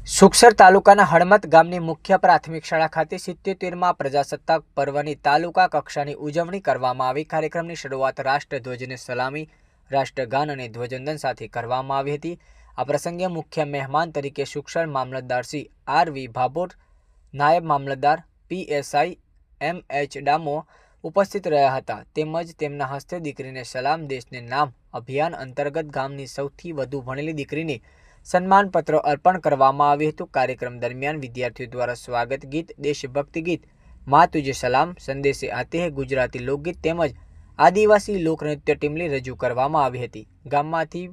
સુખસર તાલુકાના હળમત ગામની મુખ્ય પ્રાથમિક શાળા ખાતે 77મા પ્રજાસત્તાક પર્વની તાલુકા કક્ષાની ઉજવણી કરવામાં આવી। કાર્યક્રમની શરૂઆત રાષ્ટ્રધ્વજને સલામી, રાષ્ટ્રગાન અને ધ્વજવંદન સાથે કરવામાં આવી હતી। આ પ્રસંગે મુખ્ય મહેમાન તરીકે સુખસર મામલતદાર શ્રી આર.વી. ભાભોર, નાયબ મામલતદાર પીએસઆઈ એમ.એચ. ડામો ઉપસ્થિત રહ્યા હતા। તેમજ તેમના હસ્તે દીકરીને સલામ દેશને નામ અભિયાન અંતર્ગત ગામની સૌથી વધુ ભણેલી દીકરીને સન્માનપત્ર અર્પણ કરવામાં આવ્યું હતું। કાર્યક્રમ દરમિયાન વિદ્યાર્થીઓ દ્વારા સ્વાગત ગીત, દેશભક્તિ ગીત, માँ તુझे સલામ, સંદેશે આતે હૈ ગુજરાતી લોકગીત તેમજ આદિવાસી લોકનૃત્ય ટીમલી રજૂ કરવામાં આવી હતી। ગામમાંથી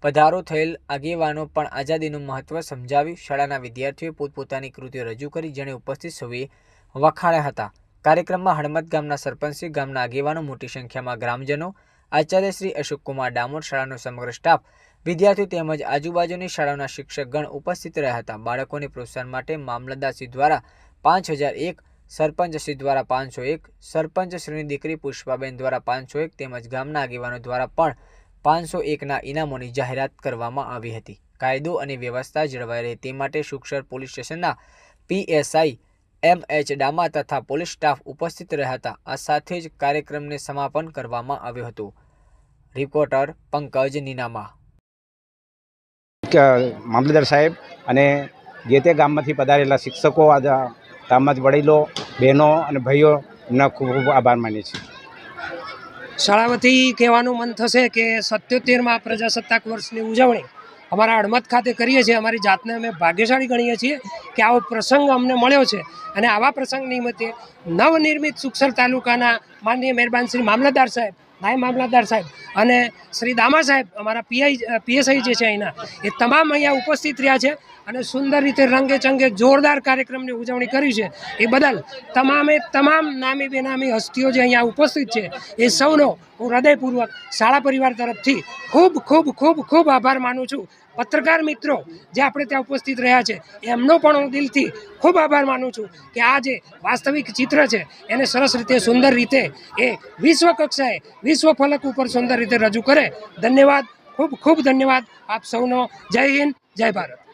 પધારો થયેલ આગેવાનો પણ આઝાદીનું મહત્વ સમજાવ્યું। શાળાના વિદ્યાર્થીઓએ પોતપોતાની કૃતિઓ રજૂ કરી, જેને ઉપસ્થિત સૌએ વખાણ્યા હતા। કાર્યક્રમમાં હળમત ગામના સરપંચશ્રી, ગામના આગેવાનો, મોટી સંખ્યામાં ગ્રામજનો, આચાર્ય શ્રી અશોકકુમાર ડામોર, શાળાનો સમગ્ર સ્ટાફ, વિદ્યાર્થીઓ તેમજ આજુબાજુની શાળાઓના શિક્ષકગણ ઉપસ્થિત રહ્યા હતા। બાળકોને પ્રોત્સાહન માટે મામલતદારશ્રી દ્વારા 5001, સરપંચશ્રી દ્વારા 501, સરપંચશ્રીની દીકરી પુષ્પાબેન દ્વારા 501 તેમજ ગામના આગેવાનો દ્વારા પણ 501ના ઇનામોની જાહેરાત કરવામાં આવી હતી। કાયદો અને વ્યવસ્થા જળવાઈ રહે તે માટે સુખસર પોલીસ સ્ટેશનના પીએસઆઈ એમ.એચ. ડામા તથા પોલીસ સ્ટાફ ઉપસ્થિત રહ્યા હતા। આ સાથે જ કાર્યક્રમને સમાપન કરવામાં આવ્યું હતું। રિપોર્ટર પંકજ નીનામા। મામલતદાર સાહેબ અને જે તે ગામમાંથી પધારેલા શિક્ષકો, ગામમાં વડીલો, બહેનો અને ભાઈઓના ખૂબ ખૂબ આભાર માનીએ છીએ। શાળા વતી કહેવાનું મન થશે કે 77મા પ્રજાસત્તાક વર્ષની ઉજવણી અમારા હળમત ખાતે કરીએ છીએ। અમારી જાતને અમે ભાગ્યશાળી ગણીએ છીએ કે આવો પ્રસંગ અમને મળ્યો છે અને આવા પ્રસંગ નિમિત્તે નવનિર્મિત સુખસર તાલુકાના માનનીય મહેરબાન શ્રી મામલતદાર સાહેબ, નાયબ મામલતદાર સાહેબ અને શ્રી દામા સાહેબ, અમારા પીએસઆઈ જે છે અહીંના, એ તમામ અહીંયા ઉપસ્થિત રહ્યા છે અને સુંદર રીતે રંગે ચંગે જોરદાર કાર્યક્રમની ઉજવણી કરી છે। એ બદલ તમામ નામી બેનામી હસ્તીઓ જે અહીંયા ઉપસ્થિત છે એ સૌનો હું હૃદયપૂર્વક શાળા પરિવાર તરફથી ખૂબ ખૂબ ખૂબ ખૂબ આભાર માનું છું। પત્રકાર મિત્રો જે આપણે ત્યાં ઉપસ્થિત રહ્યા છે એમનો પણ હું દિલથી ખૂબ આભાર માનું છું કે આ જે વાસ્તવિક ચિત્ર છે એને સરસ રીતે, સુંદર રીતે એ વિશ્વ કક્ષાએ, વિશ્વ ફલક ઉપર સુંદર રીતે રજૂ કરે। ધન્યવાદ, ખૂબ ખૂબ ધન્યવાદ આપ સૌનો। જય હિન્દ, જય ભારત।